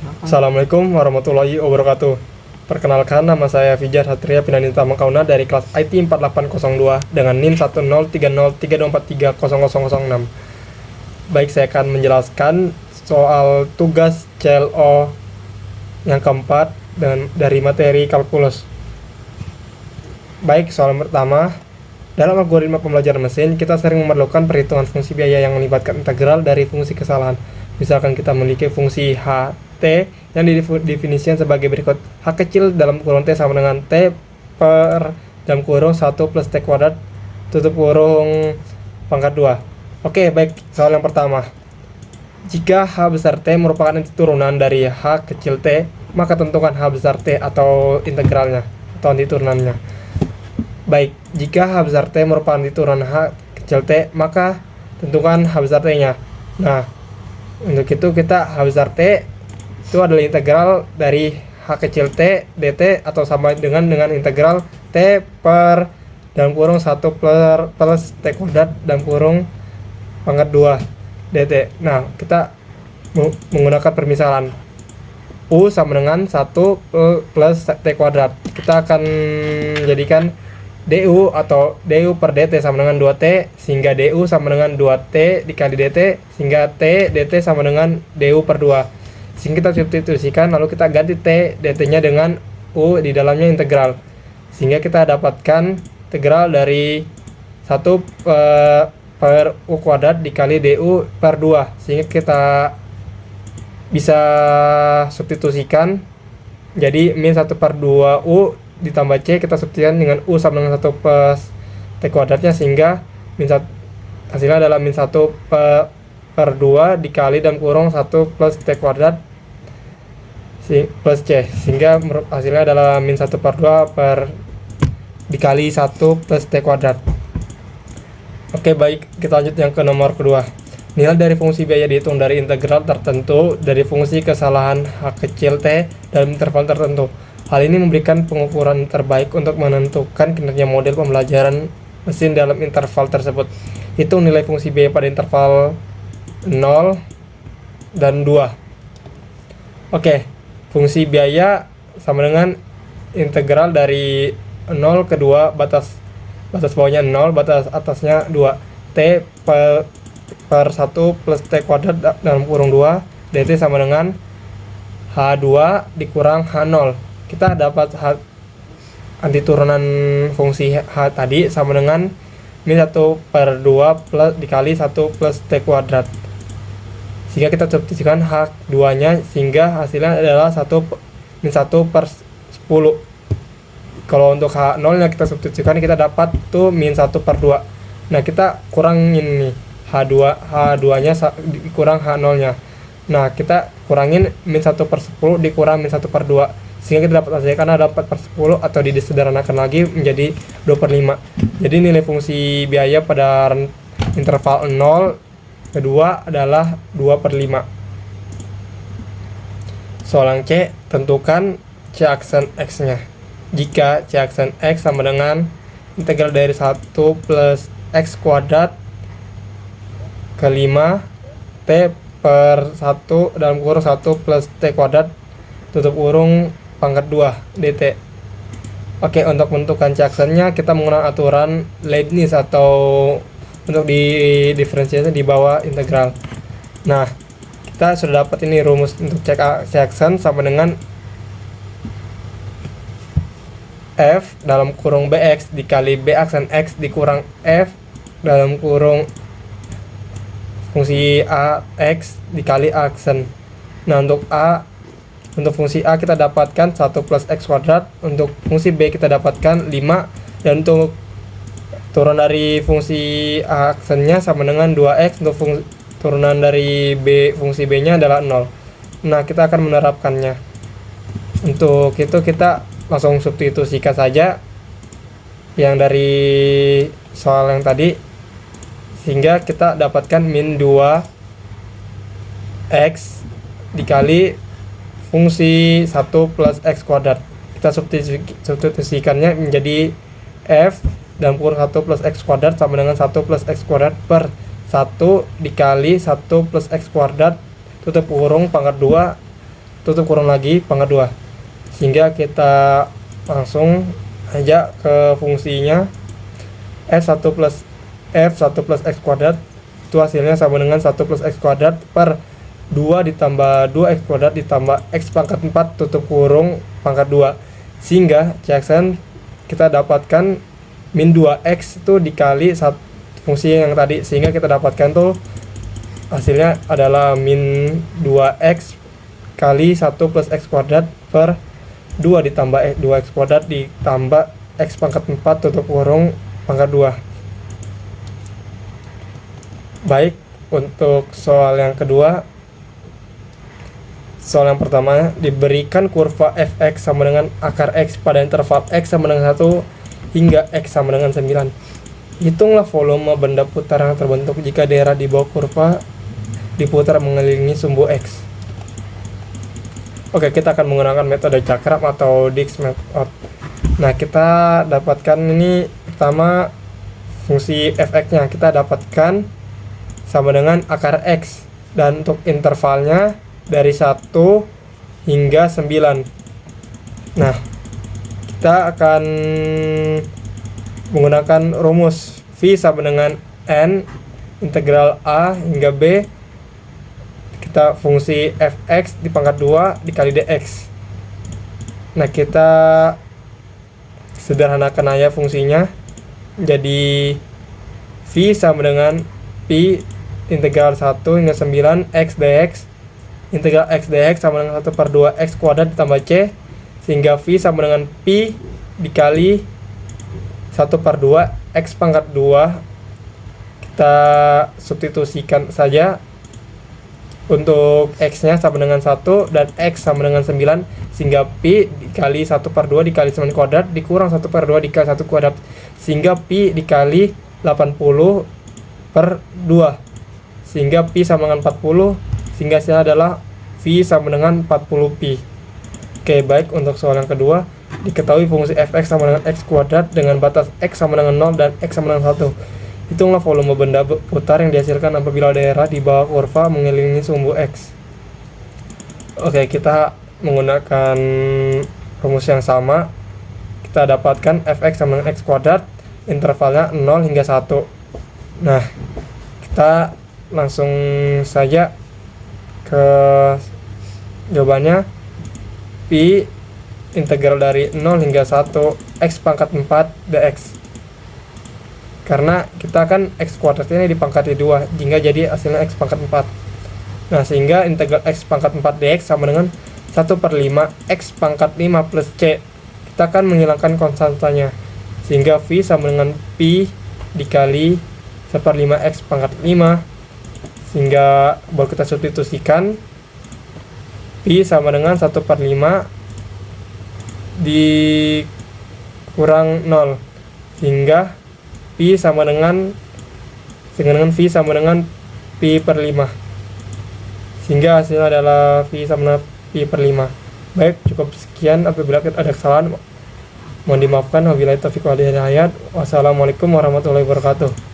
Assalamualaikum warahmatullahi wabarakatuh. Perkenalkan, nama saya Fijar Satria Pinanita Makauna dari kelas IT 4802 dengan NIM 1030324300006. Baik, saya akan menjelaskan soal tugas CLO yang keempat dan dari materi kalkulus. Baik, soal pertama. Dalam algoritma pembelajaran mesin, kita sering memerlukan perhitungan fungsi biaya yang melibatkan integral dari fungsi kesalahan. Misalkan kita memiliki fungsi HT yang didefinisikan sebagai berikut. H kecil dalam kurung T sama dengan T per dalam kurung 1 plus T kuadrat tutup kurung pangkat 2. Oke, baik, soal yang pertama. Jika H besar T merupakan inti turunan dari H kecil T, maka tentukan H besar T atau integralnya atau inti turunannya. Baik, jika H besar T merupakan inti turunan H kecil T, maka tentukan H besar T-nya. Nah, untuk itu kita H besar T itu adalah integral dari H kecil T dt atau sama dengan integral T per dalam kurung 1 plus T kuadrat dalam kurung pangkat 2 dt. Nah, kita menggunakan permisalan U sama dengan 1 plus T kuadrat. Kita akan jadikan du atau du per dt sama dengan 2t, sehingga du sama dengan 2t dikali dt, sehingga t dt sama dengan du per 2. Sehingga kita substitusikan, lalu kita ganti t dt nya dengan u di dalamnya integral, sehingga kita dapatkan integral dari 1 per u kuadrat dikali du per 2, sehingga kita bisa substitusikan jadi min 1 per 2 u ditambah C, kita substitusikan dengan U sama dengan 1 plus T kuadratnya, sehingga hasilnya adalah min 1 per 2 dikali dalam kurung 1 plus T kuadrat plus C, sehingga hasilnya adalah min 1 per 2 dikali 1 plus T kuadrat. Oke, baik, kita lanjut yang ke nomor kedua. Nilai dari fungsi biaya dihitung dari integral tertentu dari fungsi kesalahan H kecil T dalam interval tertentu. Hal ini memberikan pengukuran terbaik untuk menentukan kinerja model pembelajaran mesin dalam interval tersebut. Hitung nilai fungsi biaya pada interval 0 dan 2. Oke, fungsi biaya sama dengan integral dari 0 ke 2, batas bawahnya 0, batas atasnya 2. T per 1 plus T kuadrat dalam kurung 2, dt sama dengan H2 dikurang H0. Kita dapat anti turunan fungsi H tadi sama dengan min 1 per 2 plus dikali 1 plus T kuadrat, sehingga kita substitusikan H2 nya, sehingga hasilnya adalah min 1 per 10. Kalau untuk H0 nya kita substitusikan, kita dapat tuh min 1 per 2. Nah, kita kurangin nih H2 nya dikurang H0 nya. Nah, kita kurangin min 1 per 10 dikurang min 1 per 2, sehingga kita dapat hasilnya karena ada 4 per 10 atau disederhanakan lagi menjadi 2 per 5. Jadi nilai fungsi biaya pada interval 0 kedua adalah 2 per 5. Soal yang C, tentukan C aksen X nya. Jika C aksen X sama dengan integral dari 1 plus X kuadrat ke 5 T per 1 dalam kurung 1 plus T kuadrat tutup kurung pangkat 2 dt. Oke, untuk menentukan C aksennya kita menggunakan aturan Leibniz atau untuk diferensiasi di bawah integral. Nah, kita sudah dapat ini rumus untuk C aksen sama dengan F dalam kurung Bx dikali B aksen X dikurang F dalam kurung fungsi AX dikali aksen. Nah, untuk fungsi A kita dapatkan 1 plus X kuadrat, untuk fungsi B kita dapatkan 5, dan untuk turunan dari fungsi A aksennya sama dengan 2X, untuk turunan dari fungsi B nya adalah 0. Nah, kita akan menerapkannya. Untuk itu kita langsung substitusikan saja yang dari soal yang tadi, sehingga kita dapatkan min 2X dikali fungsi 1 plus X kuadrat. Kita substitusikannya menjadi F dalam kurung 1 plus X kuadrat sama dengan 1 plus X kuadrat per 1 dikali 1 plus X kuadrat tutup kurung pangkat 2 tutup kurung lagi pangkat 2. Sehingga kita langsung aja ke fungsinya f1 plus x kuadrat, itu hasilnya sama dengan 1 plus x kuadrat per 2 ditambah 2x kuadrat ditambah x pangkat 4 tutup kurung pangkat 2. Sehingga Jackson kita dapatkan min 2x itu dikali fungsi yang tadi, sehingga kita dapatkan tuh hasilnya adalah min 2x kali 1 plus x kuadrat per 2 ditambah 2x kuadrat ditambah x pangkat 4 tutup kurung pangkat 2. Baik, untuk soal yang kedua, soal yang pertama diberikan kurva fx sama dengan akar x pada interval x sama dengan 1 hingga x sama dengan 9. Hitunglah volume benda putar yang terbentuk jika daerah di bawah kurva diputar mengelilingi sumbu x. Oke, kita akan menggunakan metode cakram atau Dix method. Nah, kita dapatkan ini pertama fungsi fx-nya kita dapatkan sama dengan akar x, dan untuk intervalnya dari 1 hingga 9. Nah, kita akan menggunakan rumus V sama dengan N integral A hingga B, kita fungsi fx di pangkat 2 dikali dx. Nah, kita sederhanakan aja fungsinya, jadi V sama dengan Pi integral 1 hingga 9 x dx, integral x dx sama dengan 1 per 2 x kuadrat ditambah c, sehingga V sama dengan Pi dikali 1 per 2 x pangkat 2. Kita substitusikan saja, untuk x nya sama dengan 1 dan x sama dengan 9, sehingga Pi dikali 1 per 2 dikali 9 kuadrat dikurang 1 per 2 dikali 1 kuadrat, sehingga Pi dikali 80 per 2, sehingga Pi sama dengan 40, sehingga hasilnya adalah V sama dengan 40 Pi. Oke, baik, untuk soal yang kedua diketahui fungsi fx sama dengan x kuadrat dengan batas x sama dengan 0 dan x sama dengan 1. Hitunglah volume benda putar yang dihasilkan apabila daerah di bawah kurva mengelilingi sumbu x. Oke, kita menggunakan rumus yang sama. Kita dapatkan fx sama dengan x kuadrat, intervalnya 0 hingga 1. Nah, kita langsung saja ke jawabannya. Pi integral dari 0 hingga 1 x pangkat 4 dx. Karena kita kan x kuadrat ini dipangkati 2, hingga jadi hasilnya x pangkat 4. Nah, sehingga integral x pangkat 4 dx sama dengan 1 per 5 x pangkat 5 plus c. Kita akan menghilangkan konstantanya, sehingga V sama dengan Pi dikali 1 per 5 x pangkat 5, sehingga baru kita substitusikan. Pi sama dengan 1 per 5 dikurang 0, sehingga Pi sama dengan V sama dengan Pi per 5, sehingga hasilnya adalah V sama dengan Pi per 5. Baik, cukup sekian. Apabila ada kesalahan mohon dimaafkan. Wabillahi taufiq wal hidayah. Wassalamualaikum warahmatullahi wabarakatuh.